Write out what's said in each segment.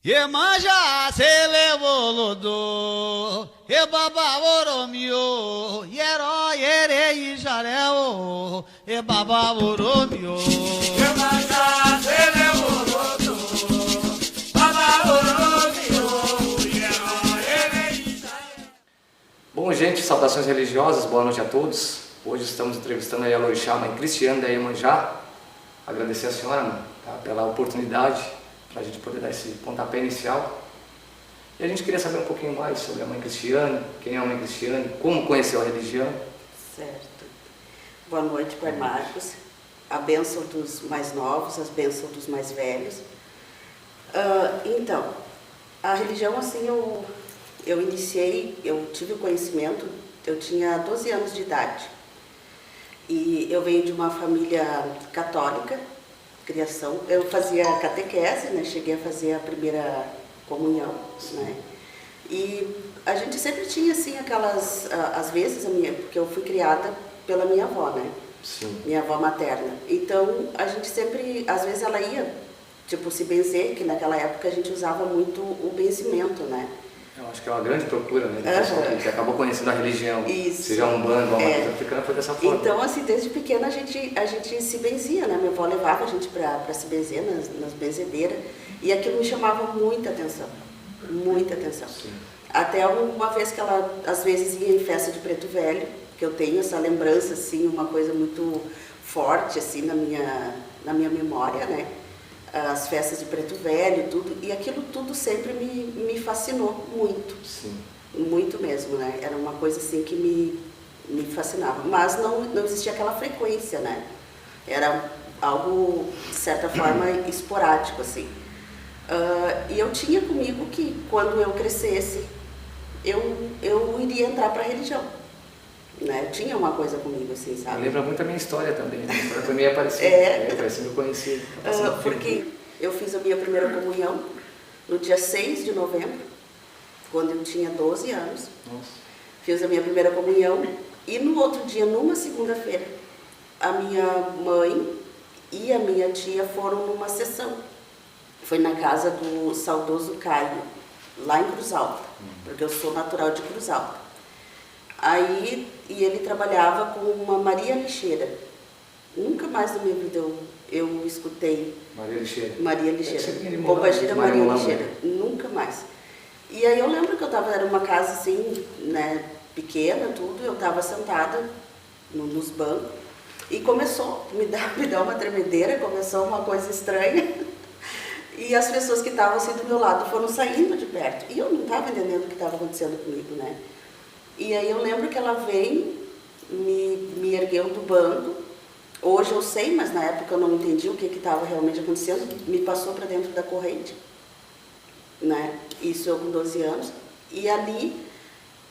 Iemanjá se levolodô, Ebaba oromio, Yeró yerei jareo, Ebaba oromio. Iemanjá se levolodô, Baba oromio, Yeró yerei jareo. Bom, gente, saudações religiosas, boa noite a todos. Hoje estamos entrevistando a Yalorixá, mãe Cristiane da Iemanjá. Agradecer a senhora, mãe, tá, pela oportunidade para a gente poder dar esse pontapé inicial. E a gente queria saber um pouquinho mais sobre a mãe Cristiane, quem é a mãe Cristiane, como conheceu a religião. Certo. Boa noite, Pai Marcos. A bênção dos mais novos, as bênçãos dos mais velhos. Então, a religião, assim, eu iniciei, eu tive o conhecimento, eu tinha 12 anos de idade. E eu venho de uma família católica, criação. Eu fazia catequese, né? Cheguei a fazer a primeira comunhão, né? E a gente sempre tinha, assim, aquelas, às vezes, porque eu fui criada pela minha avó, né? Sim. Minha avó materna. Então, a gente sempre, às vezes ela ia, tipo, se benzer, que naquela época a gente usava muito o benzimento, né? Eu acho que é uma grande procura, né, de pessoal que acabou conhecendo a religião, Isso. seja um bando, uma coisa africana, foi dessa forma. Então, assim, desde pequena a gente se benzia, né? Minha avó levava a gente para se benzer nas benzedeiras, e aquilo me chamava muita atenção, muita atenção. Sim. Até uma vez que ela, às vezes, ia em festa de Preto Velho, que eu tenho essa lembrança, assim, uma coisa muito forte, assim, na minha memória, né? As festas de Preto Velho, tudo, e aquilo tudo sempre me fascinou muito. Sim. Muito mesmo, né? Era uma coisa assim que me fascinava, mas não existia aquela frequência, né? Era algo, de certa forma, esporádico, assim. E eu tinha comigo que, quando eu crescesse, eu iria entrar para a religião, né? Eu tinha uma coisa comigo, assim, sabe? Lembra muito a minha história também, né? A história também é parecida, parece que eu conheci. Porque eu fiz a minha primeira comunhão no dia 6 de novembro, quando eu tinha 12 anos. Nossa. Fiz a minha primeira comunhão e no outro dia, numa segunda-feira, a minha mãe e a minha tia foram numa sessão. Foi na casa do saudoso Caio, lá em Cruz Alta, porque eu sou natural de Cruz Alta. Aí, e ele trabalhava com uma Maria Lixeira. Nunca mais na minha vida eu escutei Maria Lixeira. Maria Lixeira. Deve ser em Molambo, Pombagira Maria Molambo, Lixeira. né? Nunca mais. E aí eu lembro que era uma casa assim, né, pequena, tudo, eu estava sentada nos bancos e começou a me dar uma tremedeira, começou uma coisa estranha. E as pessoas que estavam assim do meu lado foram saindo de perto. E eu não estava entendendo o que estava acontecendo comigo, né? E aí eu lembro que ela veio, me ergueu do banco. Hoje eu sei, mas na época eu não entendi o que estava realmente acontecendo. Me passou para dentro da corrente, né? Isso eu com 12 anos. E ali,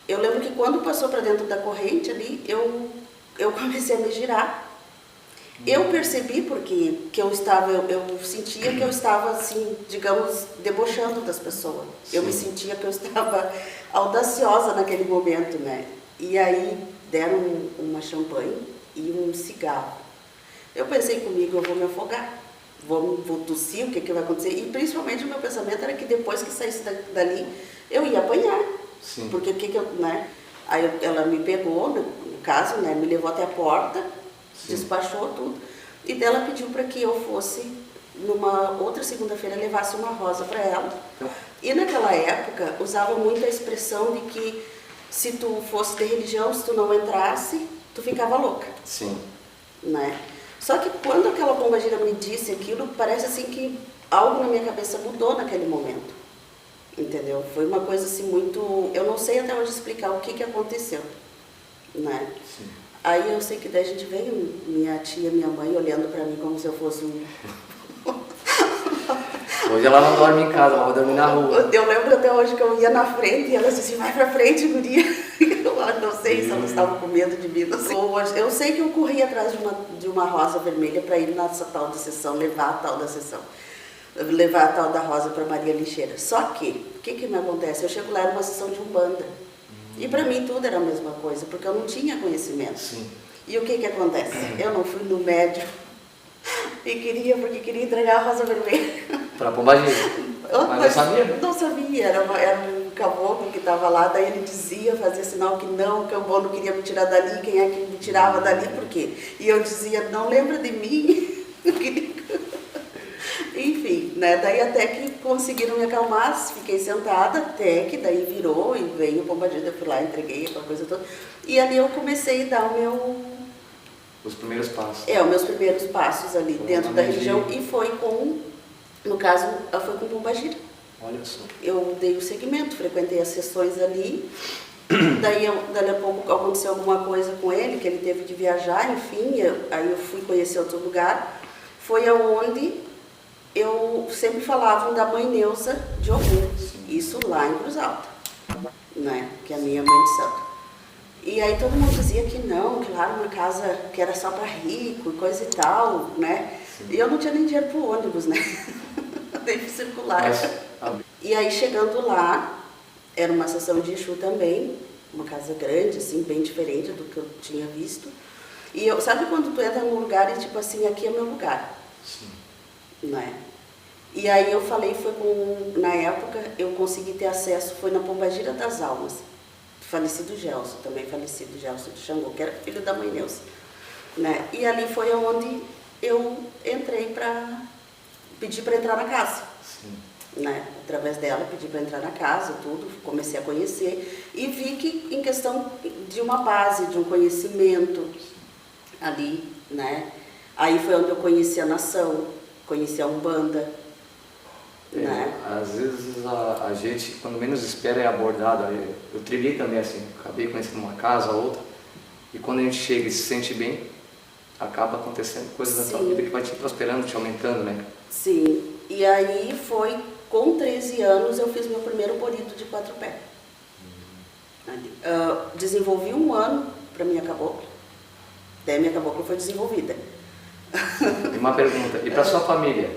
eu lembro que quando passou para dentro da corrente ali, eu comecei a me girar. Eu percebi porque que eu sentia que eu estava assim, digamos, debochando das pessoas. Eu me sentia que eu estava audaciosa naquele momento, né? E aí deram uma champanhe e um cigarro. Eu pensei comigo, eu vou me afogar, vou tossir, o que vai acontecer? E principalmente o meu pensamento era que depois que saísse dali, eu ia apanhar. Sim. Porque né? Aí ela me pegou, no caso, né? Me levou até a porta, despachou tudo. E dela pediu para que eu fosse, numa outra segunda-feira, levasse uma rosa para ela. E naquela época, usava muito a expressão de que se tu fosse de religião, se tu não entrasse, tu ficava louca. Sim. Né? Só que quando aquela pombagira me disse aquilo, parece assim que algo na minha cabeça mudou naquele momento. Entendeu? Foi uma coisa assim muito... Eu não sei até hoje explicar o que aconteceu. Né? Sim. Aí eu sei que daí a gente veio, minha tia, minha mãe, olhando pra mim como se eu fosse um... Hoje ela não dorme em casa, ela vai dormir na rua. Eu lembro até hoje que eu ia na frente e elas diziam assim, vai pra frente, guria. Eu não sei se elas estavam com medo de mim, não sei. Eu sei que eu corri atrás de uma rosa vermelha para ir nessa tal da sessão, levar a tal da sessão. Levar a tal da rosa para Maria Lixeira. Só que, o que me acontece? Eu chego lá, era uma sessão de Umbanda. E para mim tudo era a mesma coisa, porque eu não tinha conhecimento. Sim. E o que acontece? Eu não fui no médium e queria, porque queria entregar a rosa vermelha. Pra Pombagira. Mas não sabia? Não sabia, era um caboclo que estava lá, daí ele dizia, fazia sinal que não, o caboclo queria me tirar dali, quem é que me tirava dali, por quê? E eu dizia, não lembra de mim? Eu queria... Enfim, né? Daí até que conseguiram me acalmar, fiquei sentada, até que daí virou e veio o Pombagira, eu fui lá, entreguei aquela coisa toda. E ali eu comecei a dar Os primeiros passos. os meus primeiros passos ali Foi dentro da realmente- religião e foi no caso, foi com o Pombagira. Olha só. Eu dei o segmento, frequentei as sessões ali, daí a pouco aconteceu alguma coisa com ele, que ele teve de viajar, enfim, aí eu fui conhecer outro lugar. Foi aonde eu sempre falavam da mãe Neuza de Ogum, isso lá em Cruz Alta, né, que é a minha mãe de santo. E aí todo mundo dizia que não, que lá era uma casa que era só para rico e coisa e tal, né? E eu não tinha nem dinheiro pro ônibus, né? Nem pro circular. E aí chegando lá, era uma sessão de Exu também, uma casa grande, assim, bem diferente do que eu tinha visto. E eu, sabe quando tu entra num lugar e tipo assim, aqui é meu lugar? Sim. Né? E aí eu falei, na época eu consegui ter acesso, foi na Pombagira das Almas, falecido Gelson, também falecido Gelson de Xangô, que era filho da mãe Neuza, né? E ali foi onde eu entrei para pedir para entrar na casa. Sim. Né? Através dela, pedi para entrar na casa, tudo, comecei a conhecer e vi que em questão de uma base, de um conhecimento ali, né? Aí foi onde eu conheci a nação, conheci a Umbanda, né? Às vezes a gente, quando menos espera, é abordada. Eu trilhei também assim, acabei conhecendo uma casa, outra, e quando a gente chega e se sente bem, acaba acontecendo coisas na tua Sim. vida que vai te prosperando, te aumentando, né? Sim, e aí foi, com 13 anos, eu fiz meu primeiro borito de 4 pés. Desenvolvi um ano para minha cabocla, daí minha cabocla foi desenvolvida. E uma pergunta, e para sua família?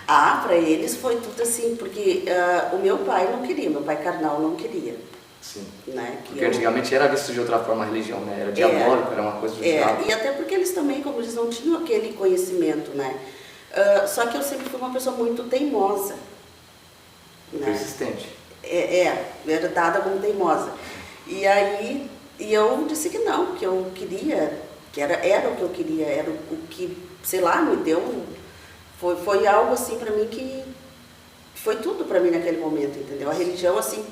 Para eles foi tudo assim, porque o meu pai não queria, meu pai carnal não queria, Sim. né? Que Porque eu- antigamente era visto de outra forma a religião, né? Era diabólico, era uma coisa do diabo. E até porque eles também, como eles não tinham aquele conhecimento, né? Só que eu sempre fui uma pessoa muito teimosa, né? Persistente. Era dada como teimosa. E aí, eu disse que não, que eu queria, que era o que eu queria, era o que, sei lá, me deu, foi algo assim para mim que foi tudo para mim naquele momento, entendeu? A religião, assim,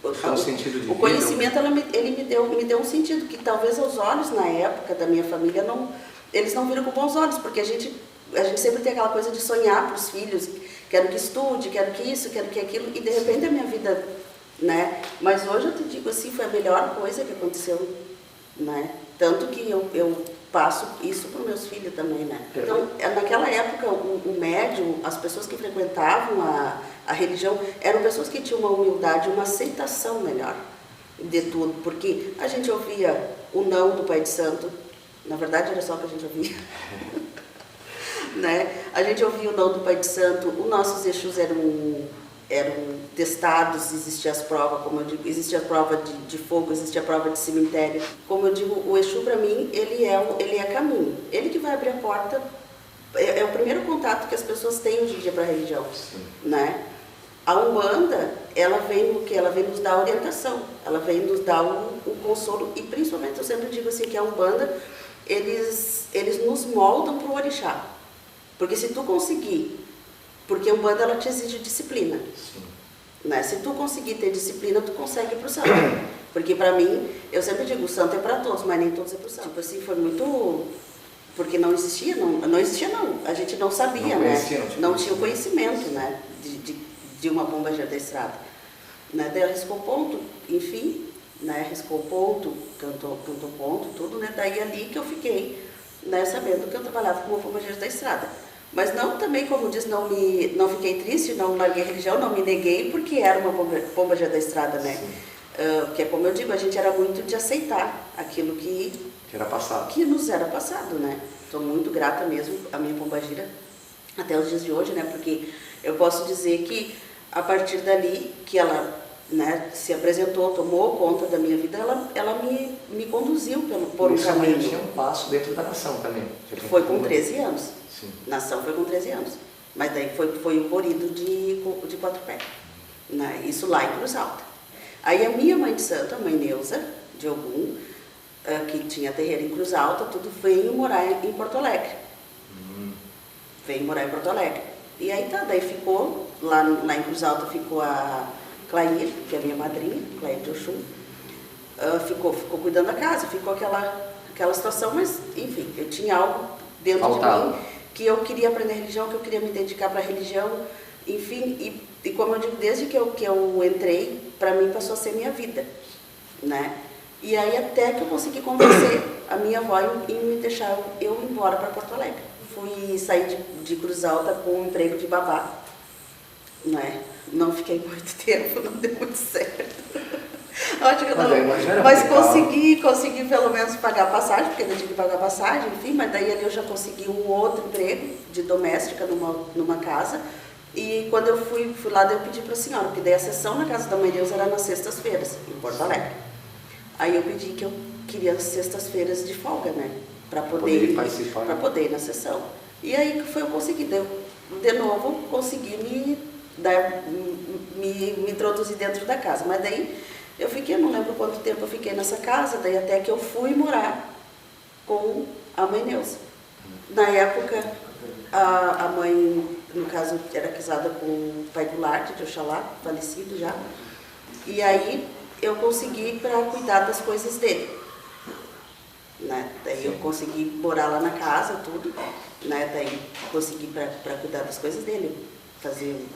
Foi um sentido de o vida, conhecimento, ele me deu um sentido que talvez aos olhos, na época da minha família, eles não viram com bons olhos, porque a gente sempre tem aquela coisa de sonhar para os filhos, quero que estude, quero que isso, quero que aquilo, e de repente a minha vida, né? Mas hoje eu te digo assim, foi a melhor coisa que aconteceu, né? Tanto que eu passo isso para os meus filhos também, né? Então, naquela época, o médium, as pessoas que frequentavam a religião, eram pessoas que tinham uma humildade, uma aceitação melhor de tudo, porque a gente ouvia o não do Pai de Santo, na verdade era só o que a gente ouvia, né? A gente ouvia o não do Pai de Santo, os nossos Exus eram testados, existia as provas, como eu digo, existia a prova de fogo, existia a prova de cemitério. Como eu digo, o Exu para mim, ele é caminho. Ele que vai abrir a porta, é o primeiro contato que as pessoas têm hoje em dia para a religião, né? A Umbanda, ela vem no que? Ela vem nos dar orientação, ela vem nos dar um consolo e principalmente eu sempre digo assim que a Umbanda, eles nos moldam para o orixá. Porque se tu conseguir, porque a Umbanda ela te exige disciplina. Sim. Né? Se tu conseguir ter disciplina, tu consegue ir pro santo. Porque para mim, eu sempre digo, o santo é para todos, mas nem todos é pro santo. Tipo assim, foi muito... Porque não existia, não existia não. A gente não sabia, Não né? conhecia, Não tinha o conhecimento, né? De uma bombageira da estrada. Né? Daí ela riscou ponto, enfim, né? Riscou ponto, cantou ponto, tudo, né? Daí ali que eu fiquei, né? Sabendo que eu trabalhava como bombageira da estrada. Mas não também, como diz, não fiquei triste, não larguei a religião, não me neguei, porque era uma bombageira da estrada, né? Que é como eu digo, a gente era muito de aceitar aquilo que era passado. Que nos era passado, né? Estou muito grata mesmo à minha pombagira até os dias de hoje, né? Porque eu posso dizer que a partir dali que ela né, se apresentou, tomou conta da minha vida, ela me conduziu por um Isso, a mãe caminho. tinha um passo dentro da nação também. Já tinha Foi com feito 13 anos. Sim. Nação foi com 13 anos. Mas daí foi o Borido de Quatro Pés. Né? Isso lá em Cruz Alta. Aí a minha mãe de santo, a mãe Neuza, de Ogum, que tinha terreiro em Cruz Alta, tudo veio morar em Porto Alegre. Veio morar em Porto Alegre. E aí tá, daí ficou, lá em Cruz Alta ficou a Clair, que é a minha madrinha, Clair de Oxum, ficou cuidando da casa, ficou aquela situação, mas enfim, eu tinha algo dentro de mim que eu queria aprender religião, que eu queria me dedicar para a religião, enfim, e como eu digo, desde que eu entrei, para mim passou a ser minha vida, né? E aí até que eu consegui convencer a minha avó em me deixar eu ir embora para Porto Alegre. Fui sair de Cruz Alta com um emprego de babá, né? Não fiquei muito tempo, não deu muito certo. Acho que mas consegui pelo menos pagar a passagem, porque eu tinha que pagar a passagem, enfim, mas daí ali eu já consegui um outro emprego de doméstica numa casa. E quando eu fui lá, daí eu pedi para a senhora, porque daí a sessão na casa da mãe Deus era nas sextas-feiras, em Porto Alegre. Aí eu pedi que eu queria sextas-feiras de folga, né? Para poder ir na sessão. E aí foi eu consegui, de novo, consegui me introduzir dentro da casa. Mas daí eu fiquei, não lembro quanto tempo eu fiquei nessa casa, daí até que eu fui morar com a mãe Neuza. Na época, a mãe, no caso, era casada com o pai do Larte, de Oxalá, falecido já. E aí eu consegui para cuidar das coisas dele. Né? Daí eu consegui morar lá na casa, tudo. Né? Daí consegui para cuidar das coisas dele, fazer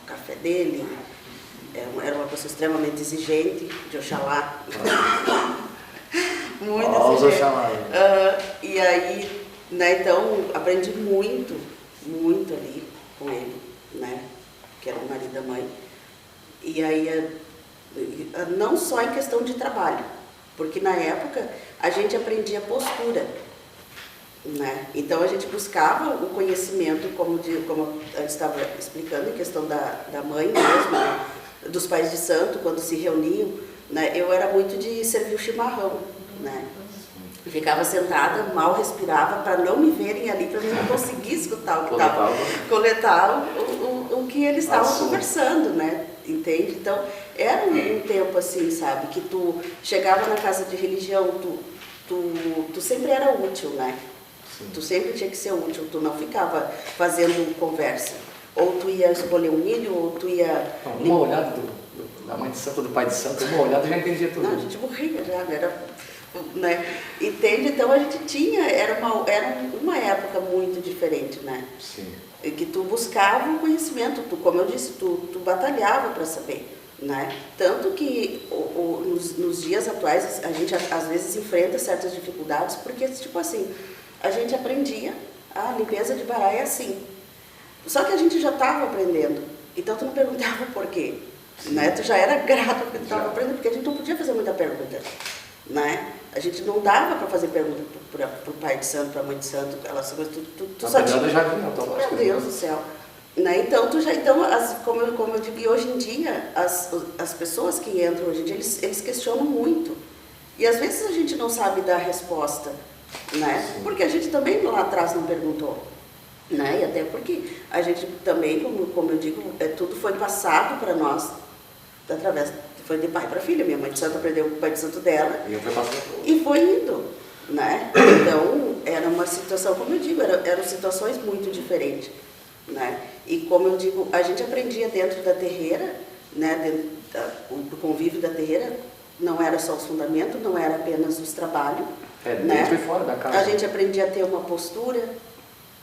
o café dele. Era uma pessoa extremamente exigente, de Oxalá. Muito exigente. Oxalá. E aí, né, então, aprendi muito ali com ele, né? Que era o marido da mãe. E aí, não só em questão de trabalho, porque na época a gente aprendia postura. Né? Então a gente buscava o conhecimento, como eu estava explicando, em questão da mãe mesmo, né? Dos pais de santo, quando se reuniam, né? Eu era muito de servir o chimarrão, né? Ficava sentada, mal respirava, para não me verem ali, para eu não conseguir escutar o que estava, coletar o que eles estavam conversando, né? Entende? Então era um tempo assim, sabe, que tu chegava na casa de religião, tu sempre era útil, né? Tu sempre tinha que ser útil, tu não ficava fazendo conversa. Ou tu ia escolher um milho, ou tu ia... Uma olhada da mãe de santo, do pai de santo, uma olhada já entendia tudo. Não, a gente morria já, era... Né? Entende? Então a gente tinha, era uma época muito diferente, né? Sim. E que tu buscava o conhecimento, como eu disse, tu batalhava para saber. Né? Tanto que nos dias atuais a gente às vezes enfrenta certas dificuldades, porque tipo assim, a gente aprendia, a limpeza de bará é assim. Só que a gente já estava aprendendo, então tu não perguntava por quê, né? Tu já era grato porque tu estava aprendendo, porque a gente não podia fazer muita pergunta, né? A gente não dava para fazer pergunta para o pai de santo, para a mãe de santo, aquelas coisas, tu só tinha... Já vinha automático. Meu Deus do céu. Né? Então, como eu digo, e hoje em dia, as pessoas que entram hoje em dia, eles questionam muito. E às vezes a gente não sabe dar a resposta, né? Porque a gente também lá atrás não perguntou. Né? E até porque a gente também, como eu digo, tudo foi passado para nós, através, foi de pai para filha. Minha mãe de santo aprendeu com o pai de santo dela e foi indo. Né? Então, era uma situação, como eu digo, eram situações muito diferentes. Né? E como eu digo, a gente aprendia dentro da terreira, né? O convívio da terreira não era só os fundamentos, não era apenas os trabalhos. Dentro né? e fora da casa. A gente aprendia a ter uma postura,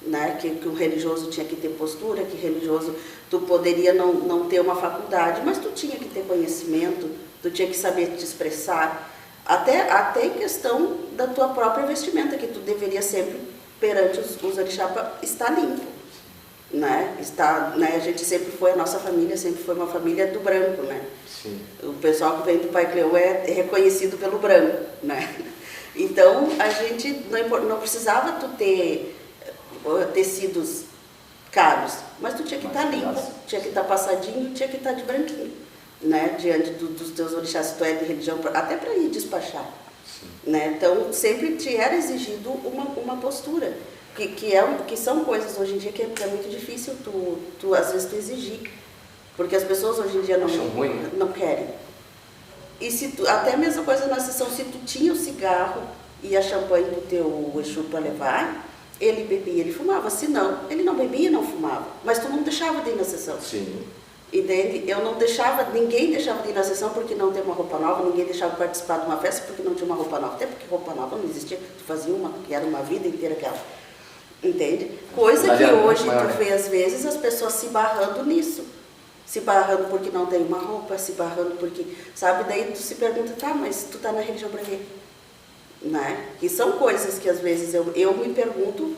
né? Que o religioso tinha que ter postura, que religioso tu poderia não ter uma faculdade, mas tu tinha que ter conhecimento, tu tinha que saber te expressar, até em questão da tua própria vestimenta, que tu deveria sempre, perante os orixás, estar limpo. Né? A gente sempre foi, a nossa família sempre foi uma família do branco, né? Sim. O pessoal que vem do Pai Cleo é reconhecido pelo branco, né? Então a gente não precisava tu ter tecidos caros, mas tu tinha que estar limpo, tinha que estar passadinho, tinha que estar de branquinho, né, diante dos teus orixás, se tu é de religião, até para ir despachar. Né? Então, sempre te era exigido uma postura, que são coisas hoje em dia que é muito difícil tu às vezes tu exigir, porque as pessoas hoje em dia não querem. E se até a mesma coisa na sessão, se tu tinha o cigarro e a champanhe do teu Exu para levar, ele bebia, ele fumava. Se não, ele não bebia e não fumava, mas tu não deixava de ir na sessão. Sim. Entende? Eu não deixava, ninguém deixava de ir na sessão porque não tem uma roupa nova, ninguém deixava de participar de uma festa porque não tinha uma roupa nova, até porque roupa nova não existia, tu fazia uma, que era uma vida inteira aquela. Entende? Coisa que hoje tu vê às vezes as pessoas se barrando nisso. Se barrando porque não tem uma roupa, se barrando porque, sabe, daí tu se pergunta, tá, mas tu tá na religião pra quê? Né? Que são coisas que às vezes eu me pergunto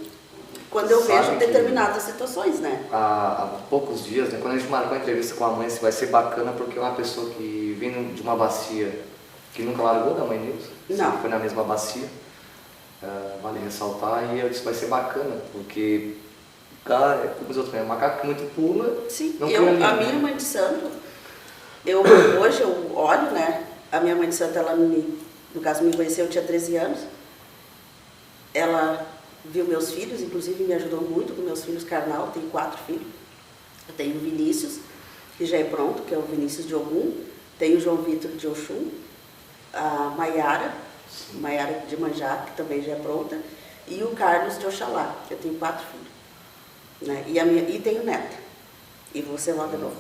quando eu vejo determinadas situações, né? Há poucos dias, né, quando a gente marcou a entrevista com a mãe, vai ser bacana porque é uma pessoa que vem de uma bacia que nunca largou da mãe Nilza, sempre foi na mesma bacia, vale ressaltar, e eu disse vai ser bacana, porque, cara, como os outros, né, macaco que muito pula. Sim, a minha mãe de santo, hoje eu olho, né, a minha mãe de santo, ela no caso me conheceu, eu tinha 13 anos, ela viu meus filhos, inclusive me ajudou muito com meus filhos carnal, eu tenho 4 filhos. Eu tenho o Vinícius, que já é pronto, que é o Vinícius de Ogum, tenho o João Vitor de Oxum, a Maiara de Manjá, que também já é pronta, e o Carlos de Oxalá, que eu tenho 4 filhos. Né? E tenho neta, e vou ser lá de novo.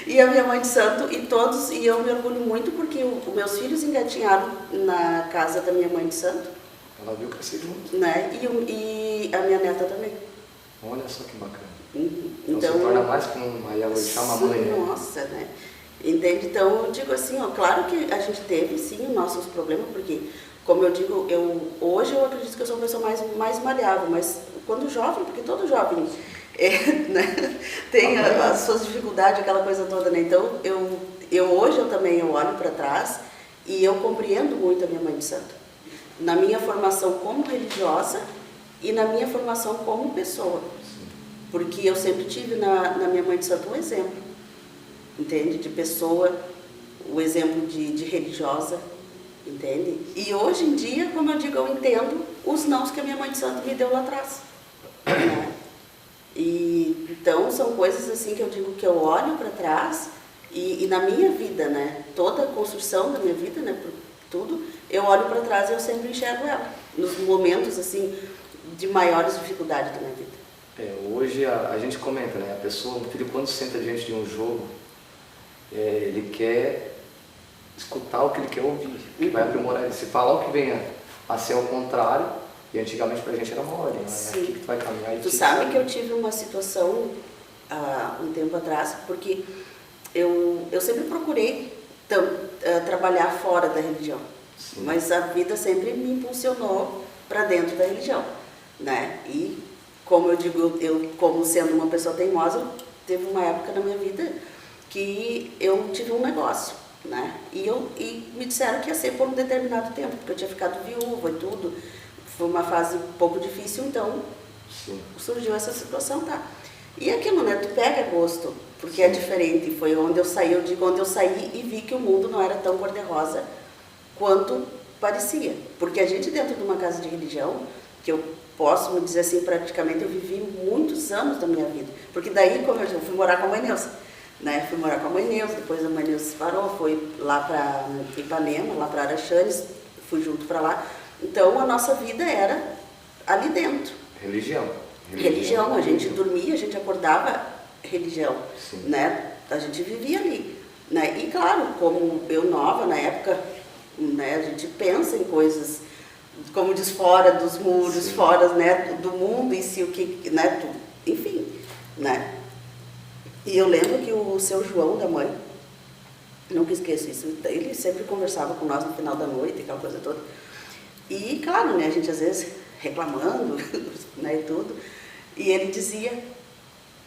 E a minha mãe de santo, e eu me orgulho muito porque os meus filhos engatinharam na casa da minha mãe de santo. Ela viu crescer junto. Né? E a minha neta também. Olha só que bacana. Então se torna mais que uma Yaloixá, uma mãe, né? Nossa, né? Entende? Então eu digo assim, ó, claro que a gente teve sim nossos problemas, porque, como eu digo, hoje eu acredito que eu sou uma pessoa mais maleável, mas quando jovem, porque todo jovem né, tem as suas dificuldades, aquela coisa toda, né? Então hoje eu olho para trás e eu compreendo muito a minha mãe de santo. Na minha formação como religiosa e na minha formação como pessoa. Porque eu sempre tive na minha mãe de santo um exemplo, entende? De pessoa, o exemplo de religiosa, entende? E hoje em dia, como eu digo, eu entendo os nãos que a minha mãe de santo me deu lá atrás. Né? E, então, são coisas assim que eu digo que eu olho para trás e na minha vida, né? Toda a construção da minha vida, né? Tudo, eu olho para trás e eu sempre enxergo ela, nos momentos assim de maiores dificuldades da minha vida. Hoje a gente comenta, né? A pessoa, o filho, quando senta diante de um jogo, ele quer escutar o que ele quer ouvir, que vai aprimorar ele. Se falar o que venha a ser ao contrário, e antigamente pra gente era uma ordem, né? Aqui que tu vai caminhar e tu sabe que eu tive uma situação há um tempo atrás, porque eu sempre procurei trabalhar fora da religião. Sim. Mas a vida sempre me impulsionou para dentro da religião, né? E como eu digo, eu como sendo uma pessoa teimosa, teve uma época na minha vida que eu tive um negócio, né? E me disseram que ia ser por um determinado tempo, porque eu tinha ficado viúva e tudo. Foi uma fase um pouco difícil, então surgiu essa situação, tá? E aquilo, né? Tu pega gosto, porque é diferente. Foi onde eu saí, eu digo, onde eu saí e vi que o mundo não era tão cor-de-rosa quanto parecia. Porque a gente dentro de uma casa de religião, que eu posso me dizer assim, praticamente eu vivi muitos anos da minha vida. Porque daí, como eu fui morar com a mãe Neuza, né? Fui morar com a mãe Neuza, depois a mãe Neuza se parou, foi lá para Ipanema, lá para Araxanes, fui junto para lá. Então a nossa vida era ali dentro. Religião, a gente dormia, a gente acordava, religião, né? A gente vivia ali, né? E claro, como eu nova na época, né? A gente pensa em coisas, como diz, fora dos muros, fora, né? Do mundo em si, o que, né? Tudo, enfim, né? E eu lembro que o seu João da mãe, nunca esqueço isso, ele sempre conversava com nós no final da noite, aquela coisa toda. E claro, né? A gente às vezes reclamando, né? E tudo. E ele dizia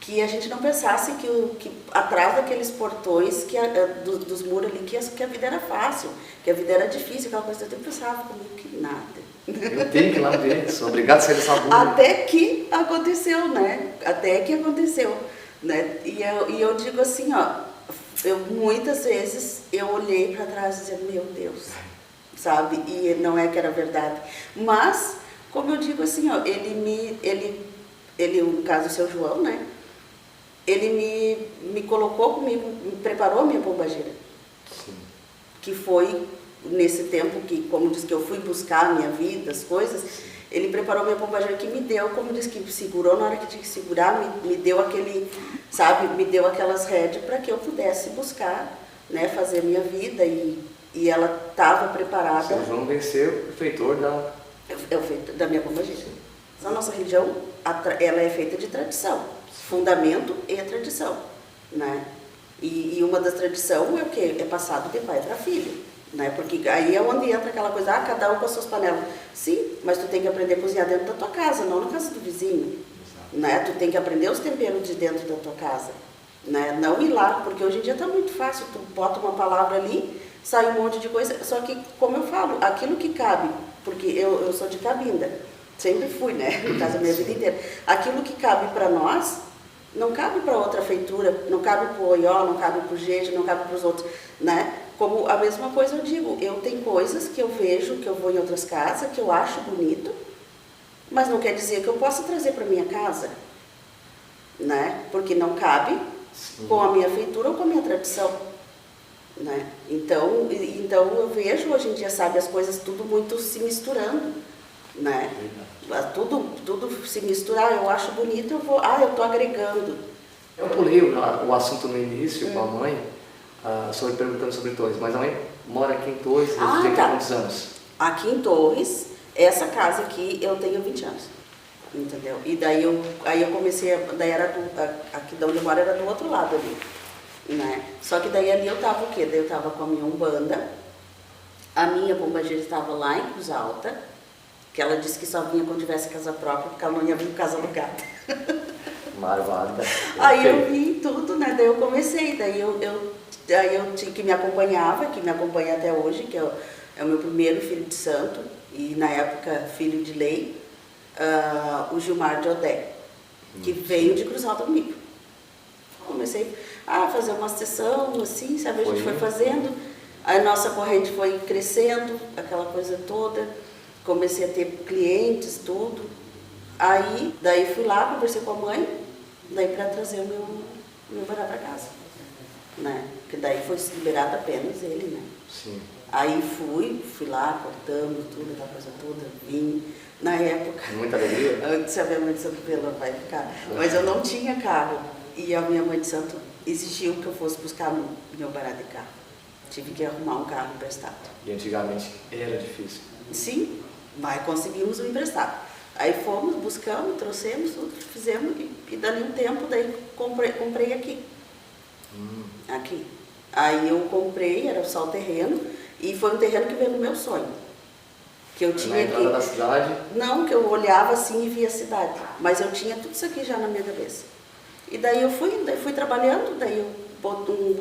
que a gente não pensasse que atrás daqueles portões, dos muros ali, que a vida era fácil, que a vida era difícil, aquela coisa. Eu pensava comigo que nada. Eu tenho que ir lá ver, sou obrigado a sair dessa bunda. Até que aconteceu, né? Até que aconteceu, né? E eu digo assim, ó, muitas vezes eu olhei para trás e dizia, meu Deus, sabe? E não é que era verdade. Mas, como eu digo assim, ó, ele no caso o seu João, né? Ele me colocou comigo, me preparou a minha pombagira. Sim. Que foi nesse tempo que, como diz, que eu fui buscar a minha vida, as coisas, ele preparou minha pombagira que me deu, como diz, que segurou na hora que tinha que segurar, me deu aquele, sabe, me deu aquelas rédeas para que eu pudesse buscar, né, fazer a minha vida e ela estava preparada. São João venceu o feitor Da minha pombagira. A nossa religião, ela é feita de tradição, fundamento e tradição, né? E uma das tradições é o quê? É passado de pai para filho. Né? Porque aí é onde entra aquela coisa, cada um com as suas panelas. Sim, mas tu tem que aprender a cozinhar dentro da tua casa, não na casa do vizinho. Né? Tu tem que aprender os temperos de dentro da tua casa. Né? Não ir lá, porque hoje em dia está muito fácil, tu bota uma palavra ali, sai um monte de coisa. Só que, como eu falo, aquilo que cabe, porque eu sou de Cabinda, sempre fui, né? No caso, a minha vida inteira. Aquilo que cabe para nós, não cabe para outra feitura, não cabe para o Oió, não cabe para o Jeje, não cabe para os outros, né? Como a mesma coisa eu digo, eu tenho coisas que eu vejo, que eu vou em outras casas, que eu acho bonito, mas não quer dizer que eu possa trazer para minha casa, né? Porque não cabe com a minha feitura ou com a minha tradição, né? Então eu vejo hoje em dia, sabe, as coisas tudo muito se misturando, né? Tudo se misturar, eu acho bonito, eu tô agregando. Eu pulei o assunto no início com a mãe, perguntando sobre Torres, mas a mãe mora aqui em Torres desde há quantos anos? Aqui em Torres, essa casa aqui eu tenho 20 anos, entendeu? E daí eu comecei, daí era aqui de onde eu moro era do outro lado ali, né? Só que daí ali eu tava o quê? Daí eu tava com a minha umbanda, a minha pombagira estava lá em Cruz Alta, que ela disse que só vinha quando tivesse casa própria, porque ela não ia vir com casa alugada. Marvada. Aí eu vi tudo, né? Daí eu comecei, daí eu tinha que me acompanhava, que me acompanha até hoje, que é o meu primeiro filho de santo, e na época filho de lei, o Gilmar de Odé, que veio de Cruz Alta comigo. Comecei a fazer uma sessão, assim, sabe? A gente foi fazendo, a nossa corrente foi crescendo, aquela coisa toda, comecei a ter clientes, tudo. Aí, daí fui lá, conversei com a mãe, daí para trazer o meu bará para casa, né? Porque daí foi liberado apenas ele, né? Sim. Aí fui lá, cortamos tudo, aquela coisa toda, vim. Na época... Muita alegria? Antes a minha mãe de santo ela vai ficar. Mas eu não tinha carro. E a minha mãe de santo exigiu que eu fosse buscar meu bará de carro. Tive que arrumar um carro emprestado. E antigamente era difícil. Sim, mas conseguimos o emprestado. Aí fomos, buscamos, trouxemos, tudo, fizemos e dali um tempo, daí comprei aqui. Aqui. Aí eu comprei, era só o terreno, e foi um terreno que veio no meu sonho. Que eu tinha na entrada da cidade? Não, que eu olhava assim e via a cidade. Mas eu tinha tudo isso aqui já na minha cabeça. E daí eu fui trabalhando, daí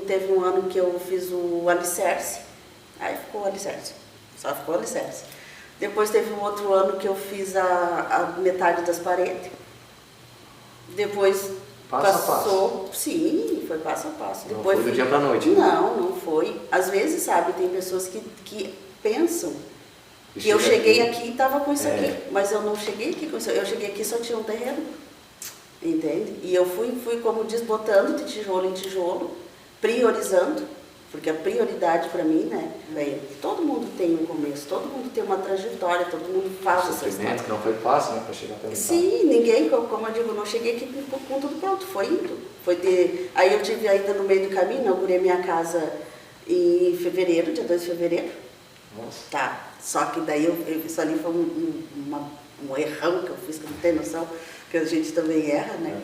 teve um ano que eu fiz o alicerce, aí ficou o alicerce, só ficou o alicerce. Depois teve um outro ano que eu fiz a metade das paredes. Depois passo passou. A passo. Sim, foi passo a passo. Não Depois foi do dia pra noite. Não foi. Às vezes, sabe, tem pessoas que pensam que eu cheguei aqui e estava com isso aqui. Mas eu não cheguei aqui com isso. Eu cheguei aqui e só tinha um terreno. Entende? E eu fui, como diz, botando de tijolo em tijolo, priorizando. Porque a prioridade para mim, né, todo mundo tem um começo, todo mundo tem uma trajetória, todo mundo faz essa história. Que não foi fácil, né, para chegar até onde está. Sim, ninguém, como eu digo, não cheguei aqui com tudo pronto, foi indo. Aí eu tive ainda no meio do caminho, inaugurei minha casa em fevereiro, dia 2 de fevereiro. Nossa. Tá, só que daí isso ali foi um errão que eu fiz, que não tem noção, que a gente também erra, né?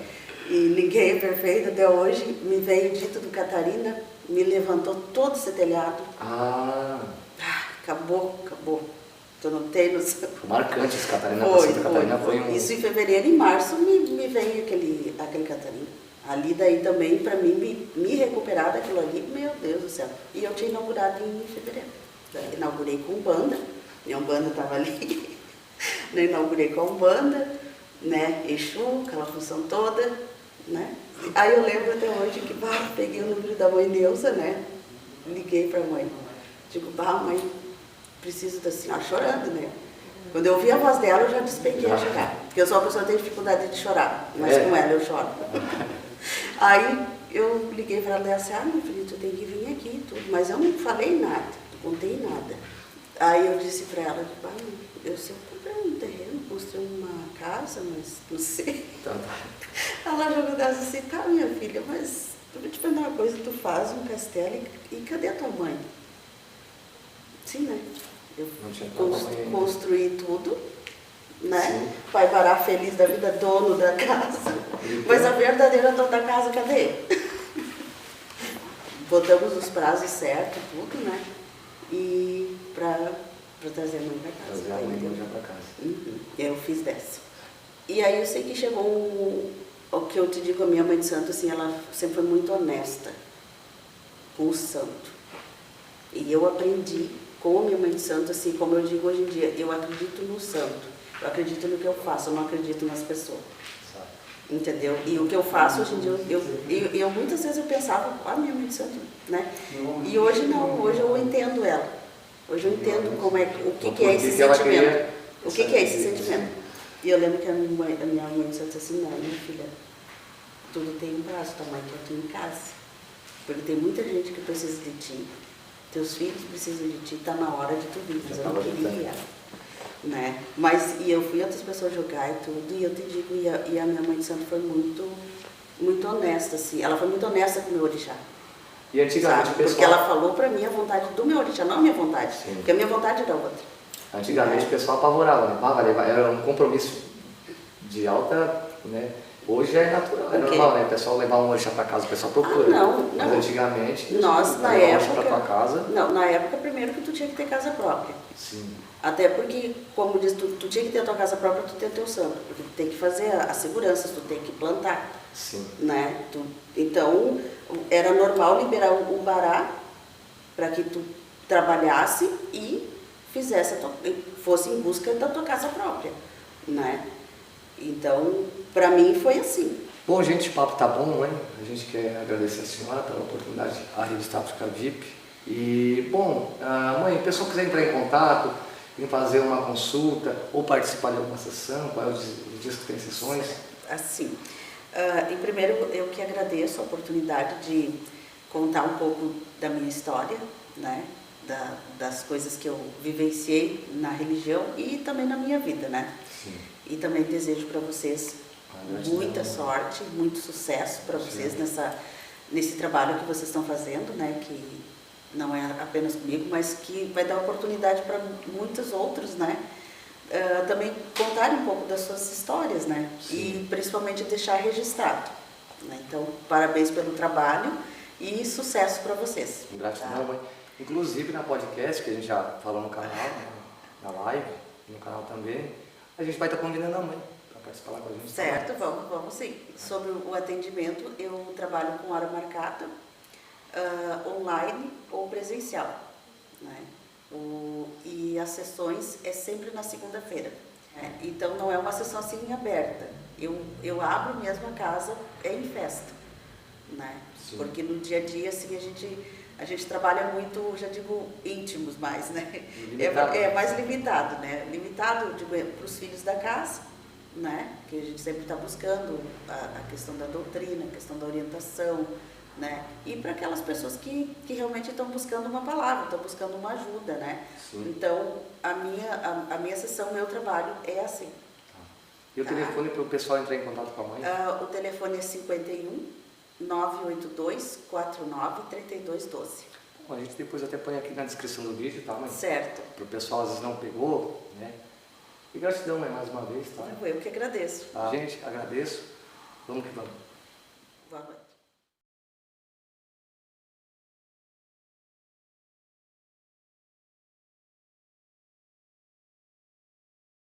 E ninguém é perfeito até hoje. Me veio dito do Catarina, me levantou todo esse telhado. Acabou. Tu não tem noção. Foi marcante esse Catarina para Santa Catarina. Foi um... Isso em fevereiro e março me veio aquele Catarina. Ali daí também, para mim, me recuperar daquilo ali, meu Deus do céu. E eu tinha inaugurado em fevereiro. Daí inaugurei com Umbanda, minha Umbanda estava ali. Inaugurei com Umbanda, né, Exu, aquela função toda. né? Aí eu lembro até hoje que, peguei o número da mãe Neuza, né? Liguei pra mãe. Digo, mãe, preciso da senhora, chorando, né? Quando eu ouvi a voz dela, eu já despenquei a chorar. Porque eu sou uma pessoa que tem dificuldade de chorar, mas com ela eu choro. Aí eu liguei para ela e disse, meu filho, tu tem que vir aqui e tudo. Mas eu não falei nada, não contei nada. Aí eu disse para ela, eu sei que comprei um terreno, construí uma casa, mas não sei. Ela jogou dessa assim, tá, minha filha, mas eu vou te perguntar uma coisa, tu faz um castelo e cadê a tua mãe? Sim, né? Eu construí tudo, né? Sim. Pai Bará feliz da vida, dono da casa. Mas a verdadeira dona da casa, cadê? Botamos os prazos certos, tudo, né? E pra trazer a mãe pra casa. Trazer a mãe já pra casa. Eu fiz dessa. E aí eu sei que chegou o que eu te digo, a minha mãe de santo, assim, ela sempre foi muito honesta com o santo. E eu aprendi com a minha mãe de santo, assim, como eu digo hoje em dia, eu acredito no santo, eu acredito no que eu faço, eu não acredito nas pessoas. Entendeu? E o que eu faço hoje em dia, eu muitas vezes eu pensava, minha mãe de santo, né? E hoje não, hoje eu entendo ela. Hoje eu entendo como é, o que é esse sentimento. O que é esse sentimento. E eu lembro que a minha mãe de santo assim, não, minha filha, tudo tem um prazo, tua mãe quer tu em casa. Porque tem muita gente que precisa de ti. Teus filhos precisam de ti, tá na hora de tu vir, mas eu não queria, né? Mas, e eu fui outras pessoas jogar e tudo, e eu te digo, e a minha mãe de santo foi muito, muito honesta, assim, ela foi muito honesta com o meu orixá. E antigamente o pessoal... Porque ela falou pra mim a vontade do meu orixá, não a minha vontade, Sim. Porque a minha vontade era outra. Antigamente o pessoal apavorava, né? Era um compromisso de alta, né? Hoje é natural, é normal, né? O pessoal levar um orixá para casa, o pessoal procura. Não. Mas antigamente, nós, na época, pra tua casa. Não, na época, primeiro que tu tinha que ter casa própria. Sim. Até porque, como diz, tu tinha que ter a tua casa própria, tu tem o teu santo. Porque tu tem que fazer as seguranças, tu tem que plantar. Sim. Né? Então, era normal liberar o bará para que tu trabalhasse e fosse em busca da tua casa própria, né? Então, para mim foi assim. Bom, gente, o papo tá bom, mãe. A gente quer agradecer a senhora pela oportunidade de a Rede Tática VIP. E, bom, mãe, o pessoal quiser entrar em contato, vir fazer uma consulta ou participar de alguma sessão, qual é os dias que tem sessões? Assim, em primeiro eu que agradeço a oportunidade de contar um pouco da minha história, né? Das coisas que eu vivenciei na religião e também na minha vida, né? Sim. E também desejo para vocês muita sorte, muito sucesso para vocês nesse trabalho que vocês estão fazendo, né? Que não é apenas comigo, mas que vai dar oportunidade para muitos outros, né? Também contarem um pouco das suas histórias, né? Sim. E principalmente deixar registrado, né? Então, parabéns pelo trabalho e sucesso para vocês. Gratidão, mãe. Inclusive na podcast, que a gente já falou no canal, na live, no canal também, a gente vai estar convidando a mãe para participar lá com a gente. Certo, vamos sim. Sobre o atendimento, eu trabalho com hora marcada, online ou presencial, né? E as sessões é sempre na segunda-feira, né? Então não é uma sessão assim aberta. Eu abro mesmo a casa, é em festa, né? Sim. Porque no dia a dia assim, a gente trabalha muito, já digo, íntimos mais, né? É mais limitado, né? Limitado, digo, para os filhos da casa, né? Que a gente sempre está buscando a questão da doutrina, a questão da orientação, né? E para aquelas pessoas que realmente estão buscando uma palavra, estão buscando uma ajuda, né? Sim. Então, a minha sessão, o meu trabalho é assim. E o telefone para o pessoal entrar em contato com a mãe? O telefone é 51 982 49 32 12. Bom, a gente depois até põe aqui na descrição do vídeo, tá, mãe? Certo. Para o pessoal às vezes não pegou, né? E gratidão, mãe, mais uma vez, tá? Eu que agradeço. Gente, agradeço. Vamos que vamos. Boa noite.